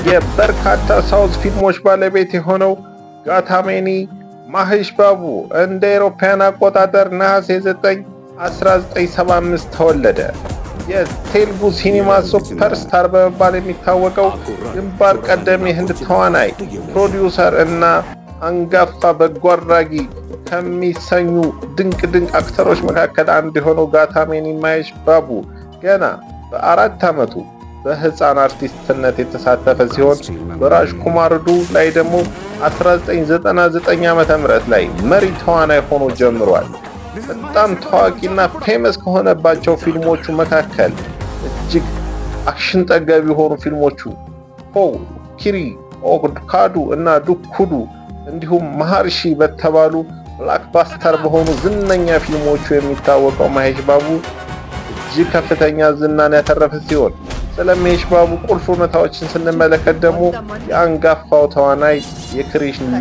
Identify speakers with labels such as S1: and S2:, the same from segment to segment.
S1: የበርካታ ሳውዝ ፊልሞች ባለቤት የሆነው ጋታሜኒ ማሄሽ ባቡ እንደ አውሮፓውያን አቆጣጠር ነሐሴ 9 1975 ተወለደ። የቴሉጉ ሲኒማ ሱፐርስታር በመባል የሚታወቀው ግንባር ቀደም የህንድ ተዋናይ፣ ፕሮዲውሰር እና አንጋፋ በጎ አድራጊ ከሚሰኙ ድንቅ አክተሮች መካከል አንዱ የሆነው ጋታሜኒ ማሄሽ ባቡ ገና በ4 ዓመቱ በህፃን አርቲስትነት የተሳተፈ ሲሆን በራጅ ኩማርዱ ላይ ደግሞ 1999 ዓ.ም ላይ መሪ ተዋናይ ሆኖ ጀምሯል። በጣም ታዋቂና ፌመስ ከሆነባቸው ፊልሞቹ መካከል እጅግ አክሽን ጠገብ የሆኑ ፊልሞቹ ሆ፣ ኪሪ፣ ኦካዱ እና ዱኩዱ እንዲሁም መሃርሺ በተባሉ ብላክባስተር በሆኑ ዝነኛ ፊልሞቹ የሚታወቀው ማሄሽ ባቡ እጅግ ከፍተኛ ዝናን ያተረፈ ሲሆን ስለ ማሄሽ ባቡ ቁልፍ እውነታዎችን ስንመለከት ደግሞ የአንጋፋው ተዋናይ የክሪሽና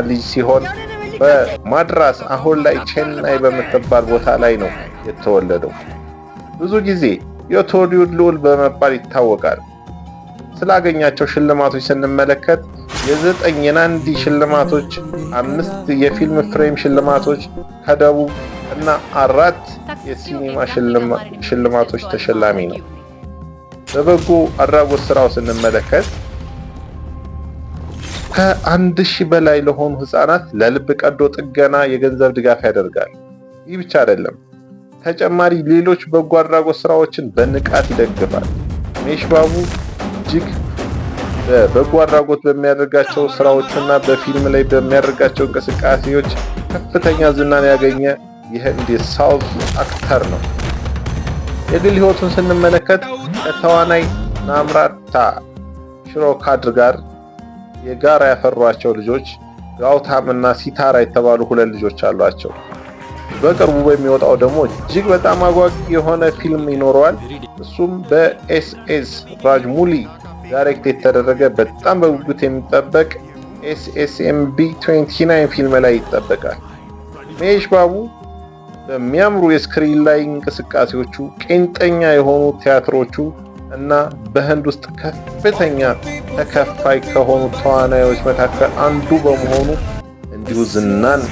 S1: ልጅ ሲሆን በማድራስ አሁን ላይ ቼናይ በምትባል ቦታ ላይ ነው የተወለደው። ብዙ ጊዜ የቶሊውድ ልዑል በመባል ይታወቃል። ስላገኛቸው ሽልማቶች ስንመለከት የ9 የናንዲ ሽልማቶች፣ 5 የፊልም ፍሬም ሽልማቶች ከደቡብ እና 4 የሲኒማ ሽልማቶች ተሸላሚ ነው። በበጎ አድራጎት ስራው ስንመለከት ከ1000 በላይ ለሆኑ ህፃናት ለልብ ቀዶ ጥገና የገንዘብ ድጋፍ ያደርጋል። ይህ ብቻ አይደለም፣ ተጨማሪ ሌሎች በጎ አድራጎት ስራዎችን በንቃት ይደግፋል። ማሄሽ ባቡ እጅግ በበጎ አድራጎት በሚያደርጋቸው ስራዎችና በፊልም ላይ በሚያደርጋቸው እንቅስቃሴዎች ከፍተኛ ዝናን ያገኘ የህንድ ሳውዝ አክተር ነው። የግል ህይወቱን ስንመለከት ከተዋናይ ናምራታ ሽሮካድር ጋር የጋራ ያፈሯቸው ልጆች ጋውታም እና ሲታራ የተባሉ 2 ልጆች አሏቸው። በቅርቡ በሚወጣው ደግሞ እጅግ በጣም አጓጊ የሆነ ፊልም ይኖረዋል። እሱም በኤስኤስ ራጅሙሊ ዳይሬክት የተደረገ በጣም በጉጉት የሚጠበቅ ኤስኤስኤምቢ 29 ፊልም ላይ ይጠበቃል። ማሄሽ ባቡ በሚያምሩ የስክሪን ላይ እንቅስቃሴዎቹ፣ ቄንጠኛ የሆኑ ቲያትሮቹ እና በህንድ ውስጥ ከፍተኛ ተከፋይ ከሆኑ ተዋናዮች መካከል አንዱ በመሆኑ እንዲሁ ዝናን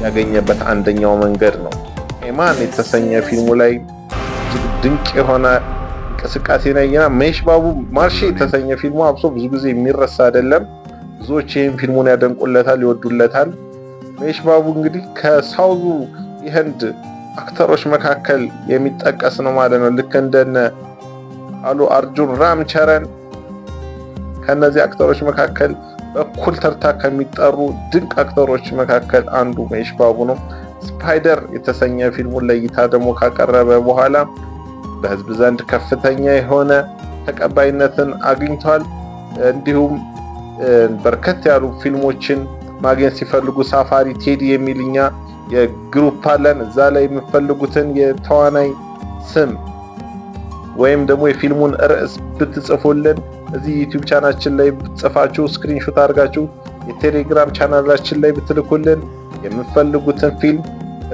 S1: ያገኘበት አንደኛው መንገድ ነው። ኤማን የተሰኘ ፊልሙ ላይ እጅግ ድንቅ የሆነ እንቅስቃሴ ነውና ማሄሽ ባቡ ማርሺ የተሰኘ ፊልሙ አብሶ ብዙ ጊዜ የሚረሳ አይደለም። ብዙዎች ይህን ፊልሙን ያደንቁለታል፣ ይወዱለታል። ማሄሽ ባቡ እንግዲህ ከሳውዙ የህንድ አክተሮች መካከል የሚጠቀስ ነው ማለት ነው። ልክ እንደነ አሉ አርጁን ራምቸረን ከነዚህ አክተሮች መካከል በኩል ተርታ ከሚጠሩ ድንቅ አክተሮች መካከል አንዱ ማሄሽ ባቡ ነው። ስፓይደር የተሰኘ ፊልሙን ለእይታ ደግሞ ካቀረበ በኋላ በህዝብ ዘንድ ከፍተኛ የሆነ ተቀባይነትን አግኝቷል። እንዲሁም በርከት ያሉ ፊልሞችን ማግኘት ሲፈልጉ ሳፋሪ ቴዲ የሚልኛ የግሩፕ አለን። እዛ ላይ የምትፈልጉትን የተዋናይ ስም ወይም ደግሞ የፊልሙን ርዕስ ብትጽፉልን እዚህ ዩቲዩብ ቻናላችን ላይ ጽፋችሁ ስክሪንሾት አድርጋችሁ የቴሌግራም ቻናላችን ላይ ብትልኩልን የምትፈልጉትን ፊልም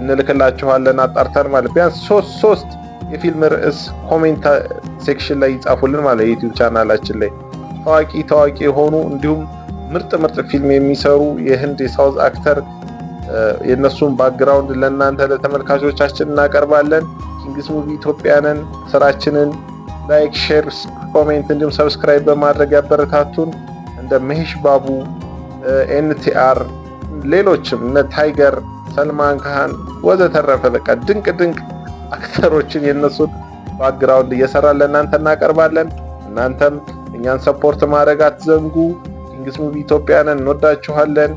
S1: እንልክላችኋለን አጣርተን ማለት ቢያንስ 3 የፊልም ርዕስ ኮሜንት ሴክሽን ላይ ይጻፉልን ማለት የዩቲዩብ ቻናላችን ላይ ታዋቂ የሆኑ እንዲሁም ምርጥ ፊልም የሚሰሩ የህንድ የሳውዝ አክተር የነሱን ባክግራውንድ ለእናንተ ለተመልካቾቻችን እናቀርባለን። ኪንግስ ሙቪ ኢትዮጵያንን ስራችንን ላይክ፣ ሼር፣ ኮሜንት እንዲሁም ሰብስክራይብ በማድረግ ያበረታቱን። እንደ ማሄሽ ባቡ፣ ኤንቲአር፣ ሌሎችም እነ ታይገር፣ ሰልማን ካህን ወዘተረፈ በቃ ድንቅ አክተሮችን የነሱን ባክግራውንድ እየሰራን ለእናንተ እናቀርባለን። እናንተም እኛን ሰፖርት ማድረግ አትዘንጉ። ኪንግስ ሙቪ ኢትዮጵያንን እንወዳችኋለን።